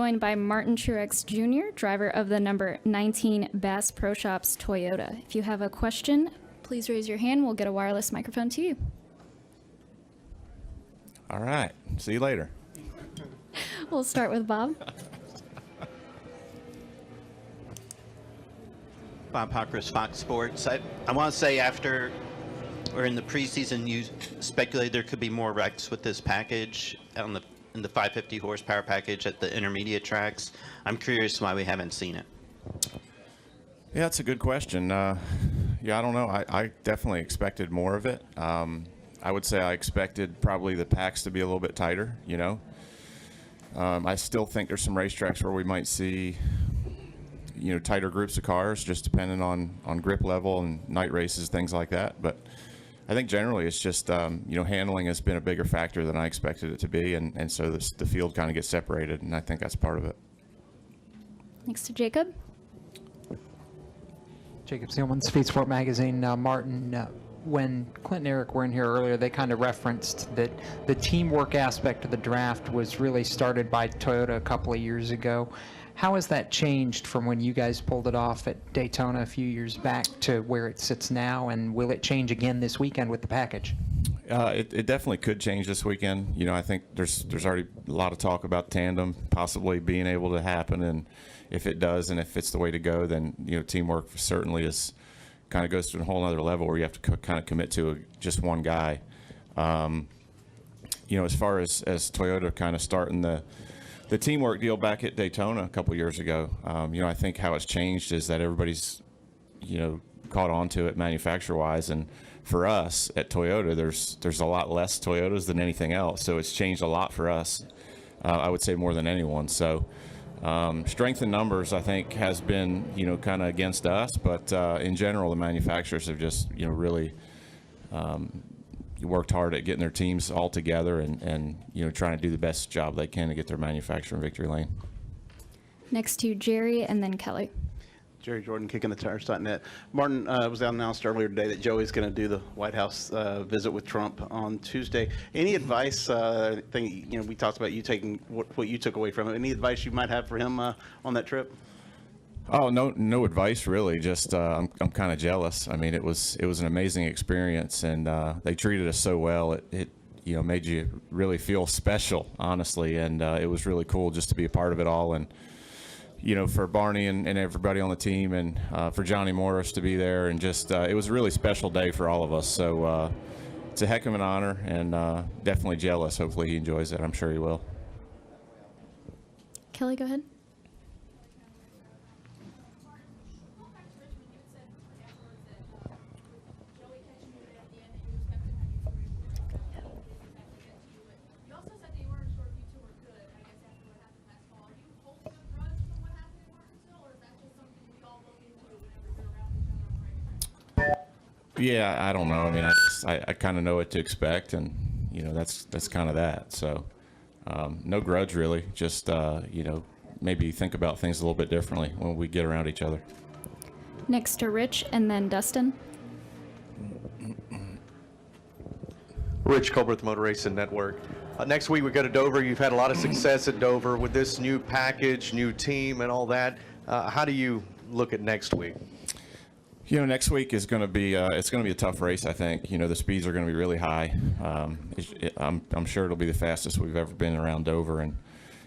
Joined by Martin Truex Jr., driver of the number 19 Bass Pro Shops Toyota. If you have a question, please raise your hand. We'll get a wireless microphone to you. All right. See you later. We'll start with Bob. Bob Hawkers, Fox Sports. I want to say after or in the preseason, you speculated there could be more wrecks with this package in the 550 horsepower package at the intermediate tracks. I'm curious why we haven't seen it. Yeah, that's a good question. Yeah, I don't know. I definitely expected more of it. I would say I expected probably the packs to be a little bit tighter, you know. I still think there's some racetracks where we might see, you know, tighter groups of cars, just depending on grip level and night races, things like that. But I think generally it's just, you know, handling has been a bigger factor than I expected it to be, and so the field kind of gets separated, and I think that's part of it. Next to Jacob. Jacob Seelman, Speed Sport Magazine. Martin, when Clint and Eric were in here earlier, they kind of referenced that the teamwork aspect of the draft was really started by Toyota a couple of years ago. How has that changed from when you guys pulled it off at Daytona a few years back to where it sits now, and will it change again this weekend with the package? It definitely could change this weekend. You know, I think there's already a lot of talk about tandem possibly being able to happen, and if it does, and if it's the way to go, then, you know, teamwork certainly is kind of goes to a whole other level where you have to kind of commit to just one guy. You know, as far as Toyota kind of starting the teamwork deal back at Daytona a couple years ago, you know, I think how it's changed is that everybody's, you know, caught on to it manufacturer-wise, and for us at Toyota, there's a lot less Toyotas than anything else, so it's changed a lot for us. I would say more than anyone. So strength in numbers, I think, has been, you know, kind of against us, but in general, the manufacturers have just, you know, really worked hard at getting their teams all together and you know, trying to do the best job they can to get their manufacturer in victory lane. Next to Jerry and then Kelly. Jerry Jordan, KickingTheTires.net. Martin, it was announced earlier today that Joey's going to do the White House visit with Trump on Tuesday. Any advice? You know, we talked about you taking what you took away from it. Any advice you might have for him on that trip? Oh, no advice really. Just I'm kind of jealous. I mean, it was an amazing experience, and they treated us so well. It you know, made you really feel special, honestly, and it was really cool just to be a part of it all. And you know, for Barney and everybody on the team, and for Johnny Morris to be there, and just it was a really special day for all of us. So it's a heck of an honor, and definitely jealous. Hopefully he enjoys it. I'm sure he will. Kelly, go ahead. Yeah, I don't know. I mean, I kind of know what to expect, and you know, that's kind of that. So no grudge really. Just you know, maybe think about things a little bit differently when we get around each other. Next to Rich and then Dustin. Rich Colbert, Motor Racing Network. Next week we go to Dover. You've had a lot of success at Dover with this new package, new team, and all that. How do you look at next week? You know, next week is going to be it's going to be a tough race. I think, you know, the speeds are going to be really high. I'm sure it'll be the fastest we've ever been around Dover, and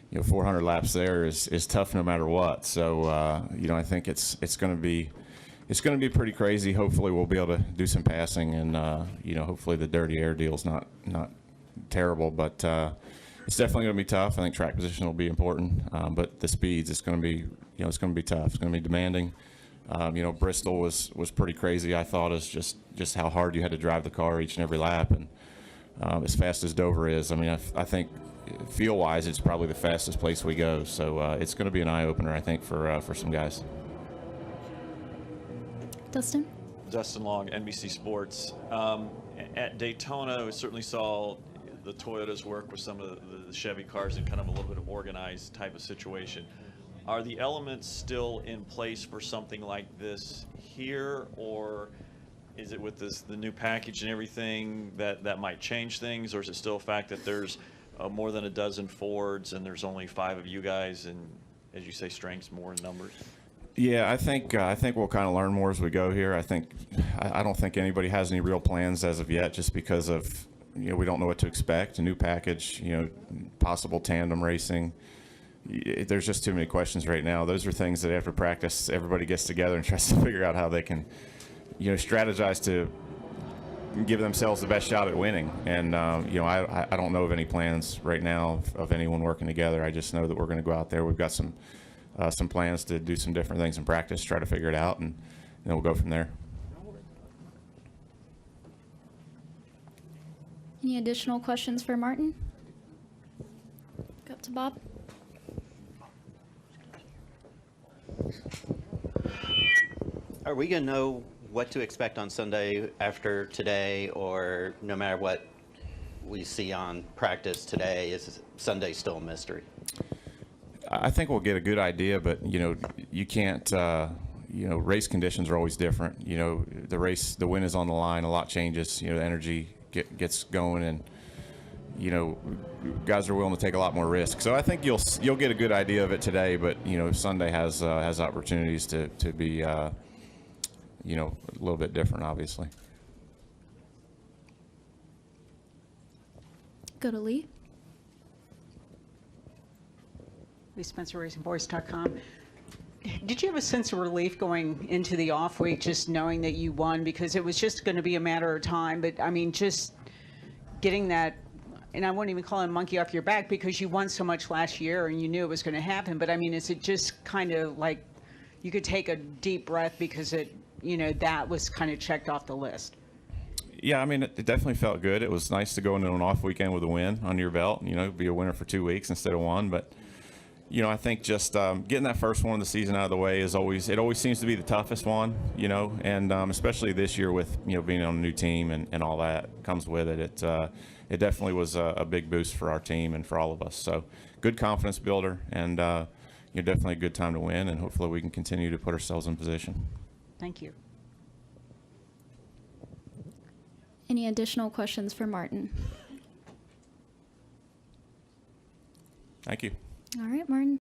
you know, 400 laps there is tough no matter what. So you know, I think it's going to be pretty crazy. Hopefully we'll be able to do some passing, and you know, hopefully the dirty air deal's not terrible, but it's definitely going to be tough. I think track position will be important, but the speeds, it's going to be, you know, it's going to be tough. It's going to be demanding. You know, Bristol was pretty crazy, I thought, as just how hard you had to drive the car each and every lap, and as fast as Dover is, I mean, I think feel-wise it's probably the fastest place we go, so it's going to be an eye-opener, I think, for some guys. Dustin? Dustin Long, NBC Sports. At Daytona, we certainly saw the Toyotas work with some of the Chevy cars in kind of a little bit of organized type of situation. Are the elements still in place for something like this here, or is it with the new package and everything that might change things, or is it still a fact that there's more than a dozen Fords, and there's only 5 of you guys, and as you say, strengths more in numbers? Yeah, I think we'll kind of learn more as we go here. I don't think anybody has any real plans as of yet, just because of we don't know what to expect. A new package, possible tandem racing. There's just too many questions right now. Those are things that after practice, everybody gets together and tries to figure out how they can, strategize to give themselves the best shot at winning. And I don't know of any plans right now of anyone working together. I just know that we're going to go out there. We've got some plans to do some different things in practice, try to figure it out, and then we'll go from there. Any additional questions for Martin? Go up to Bob. Are we going to know what to expect on Sunday after today, or no matter what we see on practice today, is Sunday still a mystery? I think we'll get a good idea, but you can't. Race conditions are always different. The win is on the line. A lot changes. The energy gets going, and guys are willing to take a lot more risk. So I think you'll get a good idea of it today, but Sunday has opportunities to be a little bit different, obviously. Go to Lee. Lee Spencer, RacingVoice.com. Did you have a sense of relief going into the off week, just knowing that you won, because it was just going to be a matter of time? But I mean, just getting that, and I wouldn't even call it a monkey off your back, because you won so much last year and you knew it was going to happen. But I mean, is it just kind of like you could take a deep breath because that was kind of checked off the list? Yeah, I mean, it definitely felt good. It was nice to go into an off weekend with a win under your belt. Be a winner for 2 weeks instead of one. But I think just getting that first one of the season out of the way it always seems to be the toughest one. And especially this year with being on a new team and all that comes with it. It definitely was a big boost for our team and for all of us. So good confidence builder, and definitely a good time to win. And hopefully we can continue to put ourselves in position. Thank you. Any additional questions for Martin? Thank you. All right, Martin.